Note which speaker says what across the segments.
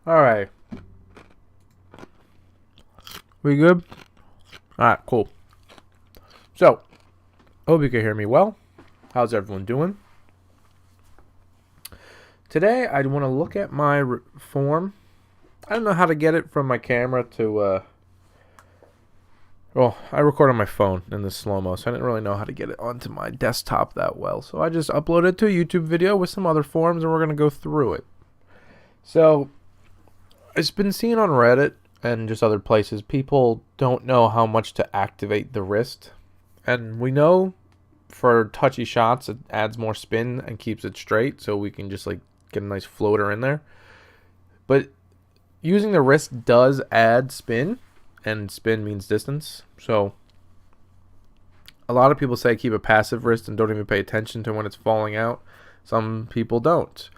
Speaker 1: Alright. We good? Alright, cool. So, hope you can hear me well. How's everyone doing? Today, I want to look at my form. I don't know how to get it from my camera to, well, I record on my phone in the slow-mo, so I didn't really know how to get it onto my desktop that well. So I just uploaded it to a YouTube video with some other forms, and we're going to go through it. So, it's been seen on Reddit and just other places, people don't know how much to activate the wrist. And we know for touchy shots, it adds more spin and keeps it straight, so we can just like get a nice floater in there. But using the wrist does add spin, and spin means distance. So a lot of people say keep a passive wrist and don't even pay attention to when it's falling out. Some people don't.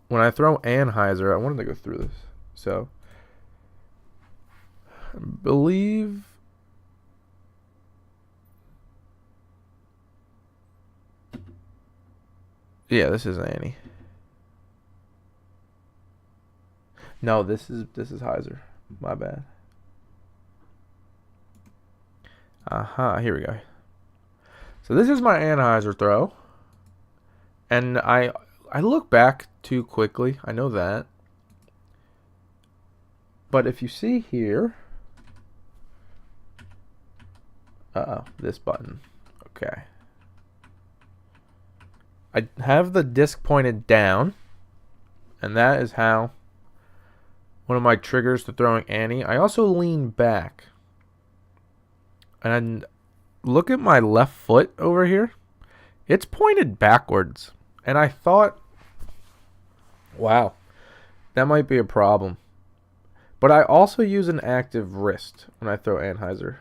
Speaker 1: When I throw Anheuser, I wanted to go through this. So, I believe. Yeah, this is Annie. No, this is Heiser. My bad. Here we go. So this is my Anheuser throw. And I look back too quickly. I know that. But if you see here. This button. Okay. I have the disc pointed down. And that is how one of my triggers to throwing Annie. I also lean back. And look at my left foot over here. It's pointed backwards. And I thought, wow, that might be a problem. But I also use an active wrist when I throw Anheuser.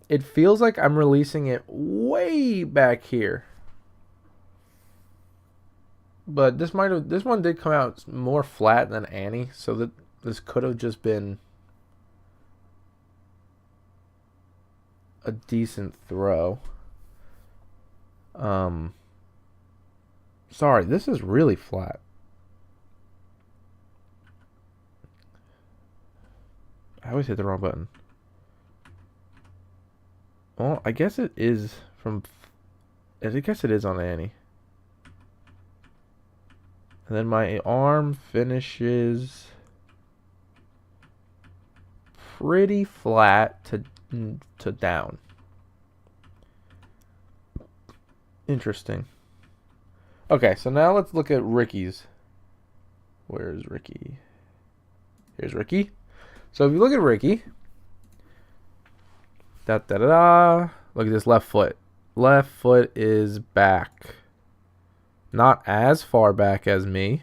Speaker 1: It feels like I'm releasing it way back here. But this one did come out more flat than Annie, so that this could have just been a decent throw. Sorry, this is really flat. I always hit the wrong button. Well, I guess it is from. I guess it is on Annie. And then my arm finishes pretty flat to down. Interesting. Okay, so now let's look at Ricky's. Where's Ricky? Here's Ricky. So if you look at Ricky, da da da da. Look at this left foot. Left foot is back. Not as far back as me.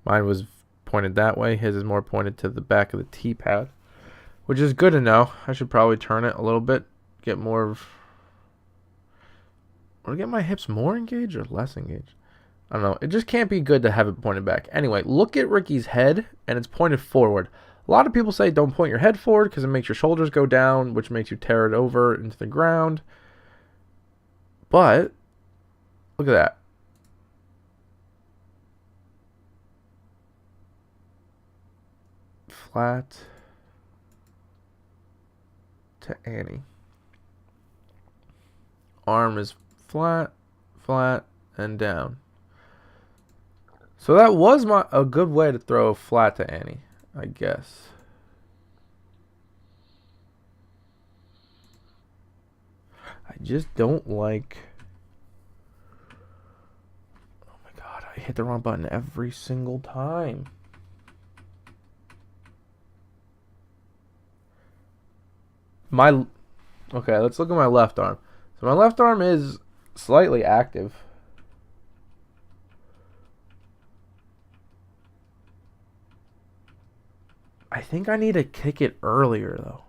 Speaker 1: Mine was pointed that way. His is more pointed to the back of the T-pad, which is good to know. I should probably turn it a little bit, get more of. Or get my hips more engaged or less engaged. I don't know. It just can't be good to have it pointed back. Anyway, look at Ricky's head, and it's pointed forward. A lot of people say don't point your head forward because it makes your shoulders go down, which makes you tear it over into the ground. But look at that. Flat to Annie. Arm is flat, flat, and down. So that was a good way to throw flat to Annie, I guess. I just don't like. Oh my god, I hit the wrong button every single time. Okay, let's look at my left arm. So my left arm is slightly active. I think I need to kick it earlier, though.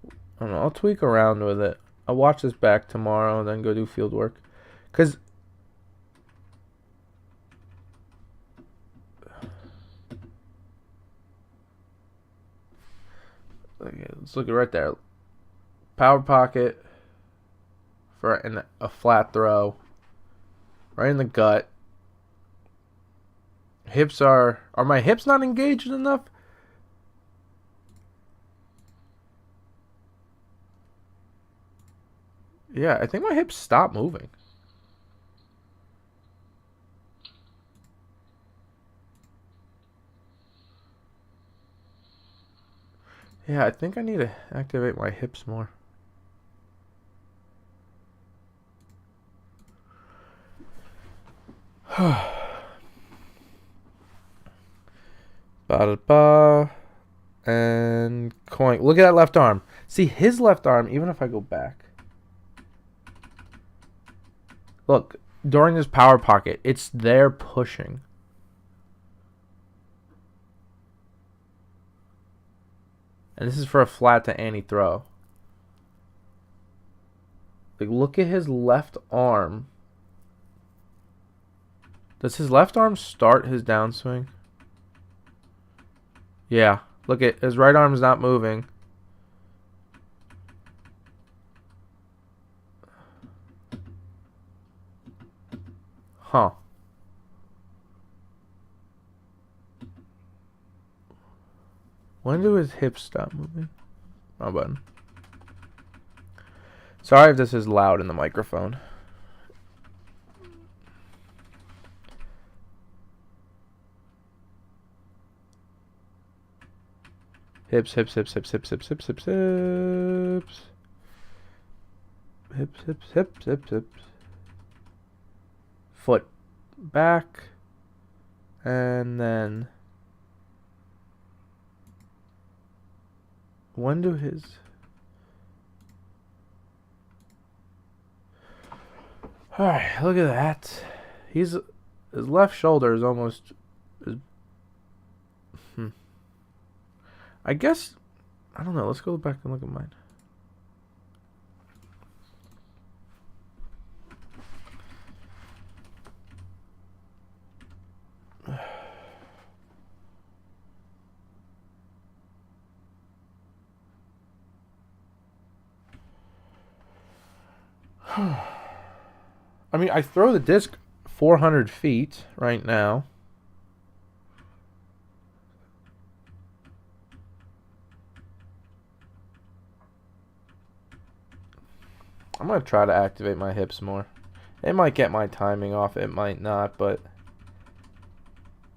Speaker 1: I don't know. I'll tweak around with it. I'll watch this back tomorrow and then go do field work. Because okay, let's look at right there. Power pocket, for a flat throw. Right in the gut. Hips are my hips not engaged enough? Yeah, I think my hips stopped moving. Yeah, I think I need to activate my hips more. Ba-da-ba. And coin. Look at that left arm. See, his left arm, even if I go back. Look, during this power pocket, it's there pushing. And this is for a flat to Annie throw. Like, look at his left arm. Does his left arm start his downswing? Yeah. Look at his right arm's not moving. Huh. When do his hips stop moving? Oh, button. Sorry if this is loud in the microphone. Hips, hips, hips, hips, hips, hips, hips, hips, hips. Hips, hips, hips, hips, hips. Foot back. And then when do his... Alright, look at that. His left shoulder is almost... I guess... I don't know. Let's go back and look at mine. I mean, I throw the disc 400 feet right now. I'm going to try to activate my hips more. It might get my timing off. It might not, but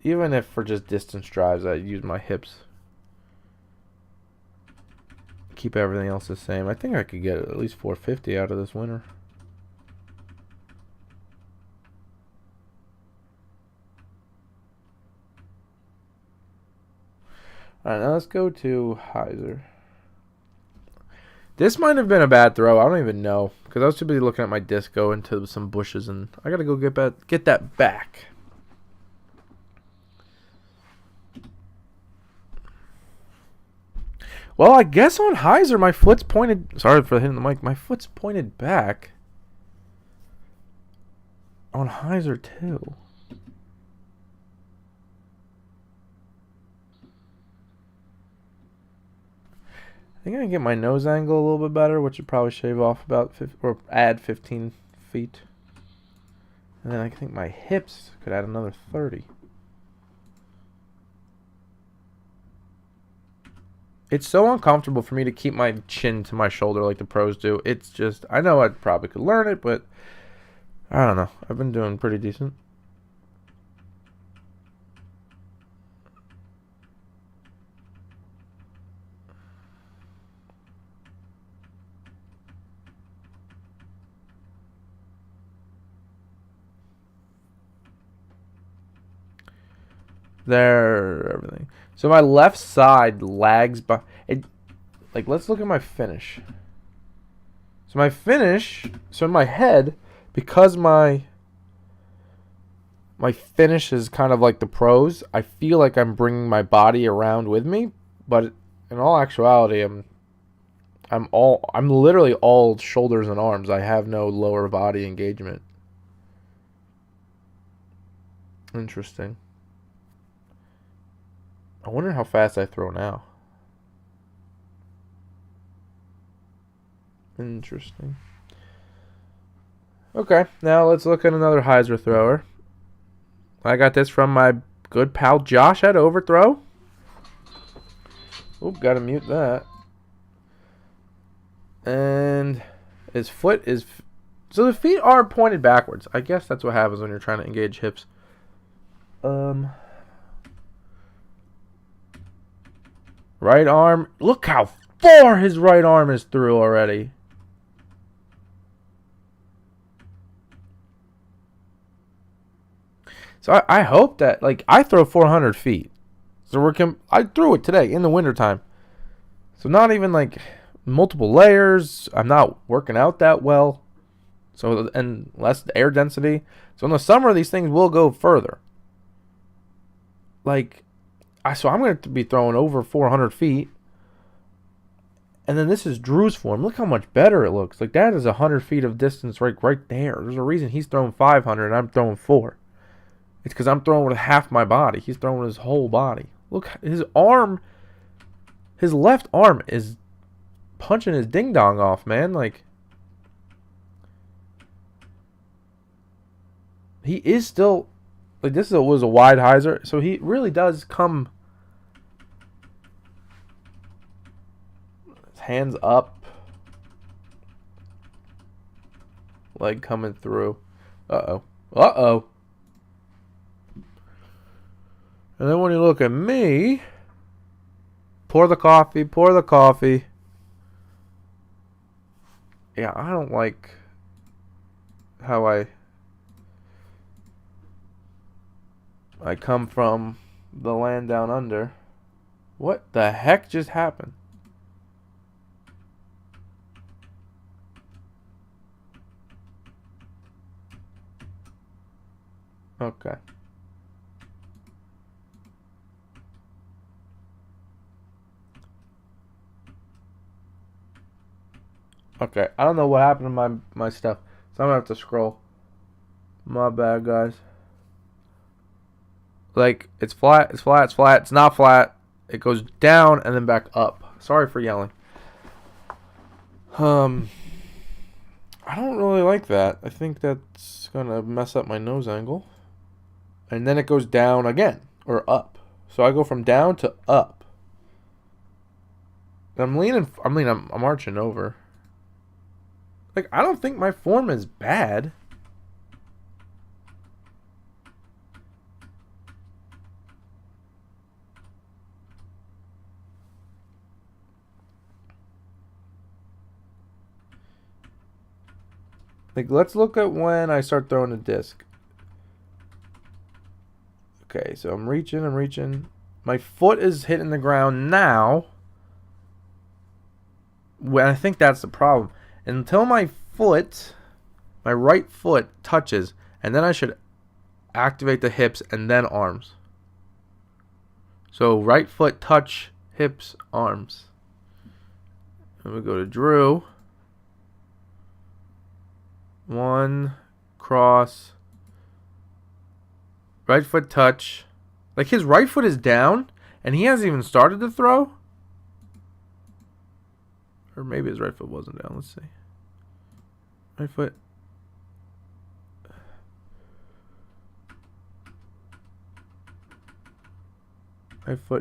Speaker 1: even if for just distance drives, I use my hips. Keep everything else the same. I think I could get at least 450 out of this winner. Alright, now let's go to Heiser. This might have been a bad throw. I don't even know. Because I was too busy looking at my disc go into some bushes. And I got to go get that back. Well, I guess on Heiser, my foot's pointed... Sorry for hitting the mic. My foot's pointed back. On Heiser, too. I think I can get my nose angle a little bit better, which would probably shave off about 50, or add 15 feet. And then I think my hips could add another 30. It's so uncomfortable for me to keep my chin to my shoulder like the pros do. It's just, I know I probably could learn it, but I don't know. I've been doing pretty decent. There, everything. So my left side lags by it. Like, let's look at my finish. So my finish, so in my head, because my finish is kind of like the pros, I feel like I'm bringing my body around with me, but in all actuality, I'm literally all shoulders and arms. I have no lower body engagement. Interesting. I wonder how fast I throw now. Interesting. Okay, now let's look at another hyzer thrower. I got this from my good pal Josh at Overthrow. Oop, gotta mute that. And his foot is... So the feet are pointed backwards. I guess that's what happens when you're trying to engage hips. Right arm. Look how far his right arm is through already. So I hope that, like, I throw 400 feet. So I threw it today in the wintertime. So not even like multiple layers. I'm not working out that well. So, and less air density. So in the summer, these things will go further. Like, so I'm going to be throwing over 400 feet. And then this is Drew's form. Look how much better it looks. Like, that is 100 feet of distance right there. There's a reason he's throwing 500 and I'm throwing 4. It's because I'm throwing with half my body. He's throwing with his whole body. Look, his arm, his left arm is punching his ding-dong off, man. Like, he is still, like, this was a wide hyzer, so he really does come, his hands up, leg coming through. Uh-oh. And then when you look at me, pour the coffee. Yeah, I don't like how I come from the land down under. What the heck just happened? Okay. Okay, I don't know what happened to my stuff, so I'm gonna have to scroll. My bad, guys. Like, it's flat, it's not flat. It goes down and then back up. Sorry for yelling. I don't really like that. I think that's gonna mess up my nose angle. And then it goes down again, or up. So I go from down to up. I'm arching over. Like, I don't think my form is bad. Like, let's look at when I start throwing a disc. Okay, so I'm reaching. My foot is hitting the ground now. Well, I think that's the problem. Until my right foot touches, and then I should activate the hips and then arms. So right foot touch, hips, arms. And we go to Drew. 1, cross. Right foot touch. Like, his right foot is down, and he hasn't even started to throw. Or maybe his right foot wasn't down. Let's see. Right foot.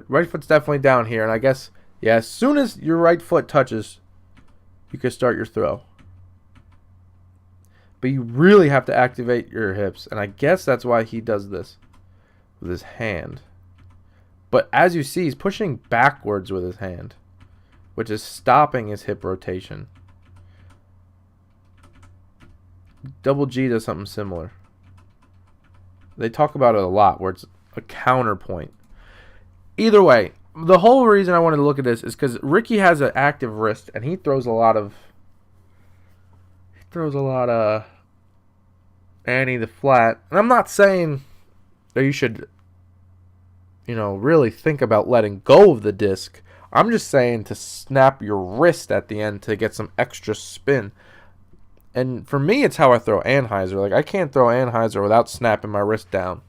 Speaker 1: Right foot's definitely down here. And I guess, yeah, as soon as your right foot touches, you can start your throw. But you really have to activate your hips. And I guess that's why he does this with his hand. But as you see, he's pushing backwards with his hand, which is stopping his hip rotation. Double G does something similar. They talk about it a lot, where it's a counterpoint. Either way, the whole reason I wanted to look at this is because Ricky has an active wrist, and he throws a lot of Annie the flat. And I'm not saying that you should, really think about letting go of the disc. I'm just saying to snap your wrist at the end to get some extra spin. And for me, it's how I throw Anheuser. Like, I can't throw Anheuser without snapping my wrist down.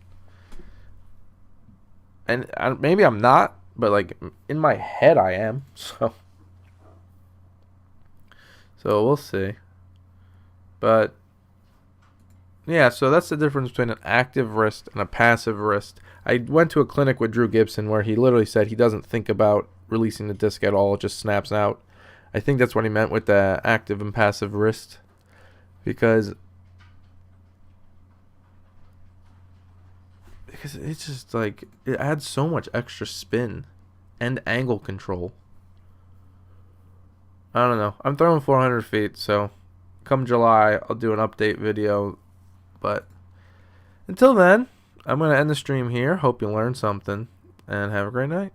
Speaker 1: And maybe I'm not, but, like, in my head I am. So we'll see. But Yeah, so that's the difference between an active wrist and a passive wrist. I went to a clinic with Drew Gibson where he literally said he doesn't think about releasing the disc at all, it just snaps out. I think that's what he meant with the active and passive wrist, because it's just like it adds so much extra spin and angle control. I don't know. I'm throwing 400 feet, so come July, I'll do an update video. But until then, I'm going to end the stream here. Hope you learned something, and have a great night.